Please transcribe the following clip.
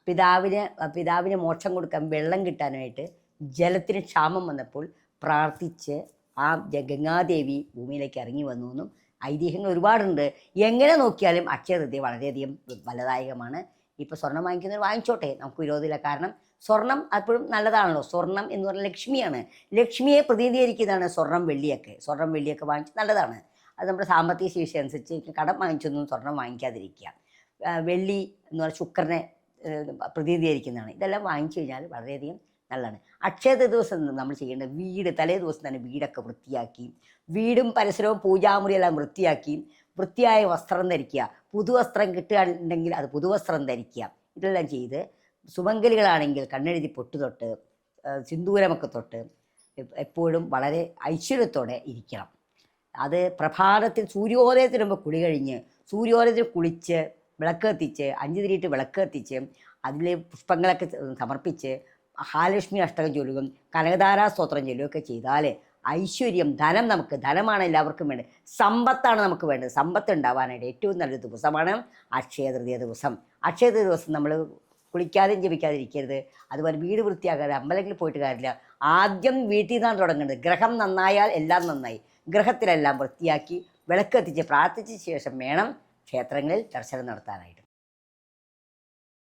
പിതാവിന് മോക്ഷം കൊടുക്കാൻ വെള്ളം കിട്ടാനായിട്ട് ജലത്തിന് ക്ഷാമം വന്നപ്പോൾ പ്രാർത്ഥിച്ച് ആ ഗംഗാദേവി ഭൂമിയിലേക്ക് ഇറങ്ങി വന്നു എന്നും ഐതിഹ്യങ്ങൾ ഒരുപാടുണ്ട്. എങ്ങനെ നോക്കിയാലും അക്ഷയതൃതീയ വളരെയധികം ഫലദായകമാണ്. ഇപ്പോൾ സ്വർണം വാങ്ങിക്കുന്നവർ വാങ്ങിച്ചോട്ടെ, നമുക്ക് വിരോധമില്ല. കാരണം സ്വർണം അപ്പോഴും നല്ലതാണല്ലോ. സ്വർണം എന്ന് പറഞ്ഞാൽ ലക്ഷ്മിയാണ്. ലക്ഷ്മിയെ പ്രതിനിധീകരിക്കുന്നതാണ് സ്വർണം വെള്ളിയൊക്കെ വാങ്ങിച്ച് നല്ലതാണ്. അത് നമ്മുടെ സാമ്പത്തിക ശേഷി അനുസരിച്ച് കടം വാങ്ങിച്ചൊന്നും സ്വർണം വാങ്ങിക്കാതിരിക്കുക. വെള്ളി എന്ന് പറഞ്ഞാൽ ശുക്രനെ പ്രതിനിധീകരിക്കുന്നതാണ്. ഇതെല്ലാം വാങ്ങിച്ചു കഴിഞ്ഞാൽ വളരെയധികം നല്ലതാണ്. അക്ഷയതൃതീയ ദിവസം നമ്മൾ ചെയ്യേണ്ടത് തലേ ദിവസം തന്നെ വീടൊക്കെ വൃത്തിയാക്കി, വീടും പരിസരവും പൂജാമുറിയെല്ലാം വൃത്തിയായ വസ്ത്രം ധരിക്കുക. പുതുവസ്ത്രം കിട്ടുകയാണെങ്കിൽ അത് പുതുവസ്ത്രം ധരിക്കുക. ഇതെല്ലാം ചെയ്ത് സുമംഗലികളാണെങ്കിൽ കണ്ണെഴുതി പൊട്ടുതൊട്ട് സിന്ദൂരമൊക്കെ തൊട്ട് എപ്പോഴും വളരെ ഐശ്വര്യത്തോടെ ഇരിക്കണം. അത് പ്രഭാതത്തിൽ സൂര്യോദയത്തിന് മുമ്പ് കുളി കഴിഞ്ഞ് സൂര്യോദയത്തിൽ കുളിച്ച് വിളക്ക് കത്തിച്ച് 5 തിരിയിട്ട് വിളക്ക് കത്തിച്ച് അതിൽ പുഷ്പങ്ങളൊക്കെ സമർപ്പിച്ച് മഹാലക്ഷ്മി അഷ്ടകം ചൊല്ലുകയും കനകധാരാ സ്തോത്രം ചൊല്ലുകയൊക്കെ ചെയ്താൽ ഐശ്വര്യം, ധനമാണ് എല്ലാവർക്കും വേണ്ടത്. സമ്പത്താണ് നമുക്ക് വേണ്ടത്. സമ്പത്ത് ഉണ്ടാവാനായിട്ട് ഏറ്റവും നല്ലൊരു ദിവസമാണ് അക്ഷയതൃതീയ ദിവസം. അക്ഷയതൃതീയ ദിവസം നമ്മൾ കുളിക്കാതെയും ജപിക്കാതിരിക്കരുത്. അതുപോലെ വീട് വൃത്തിയാക്കാതെ അമ്പലങ്ങളിൽ പോയിട്ട് കാര്യമില്ല. ആദ്യം വീട്ടിൽ നിന്നാണ് തുടങ്ങേണ്ടത്. ഗ്രഹം നന്നായാൽ എല്ലാം നന്നായി. ഗ്രഹത്തിലെല്ലാം വൃത്തിയാക്കി വിളക്ക് കത്തിച്ച് പ്രാർത്ഥിച്ച ശേഷം വേണം ക്ഷേത്രങ്ങളിൽ ദർശനം നടത്താനായിട്ട്.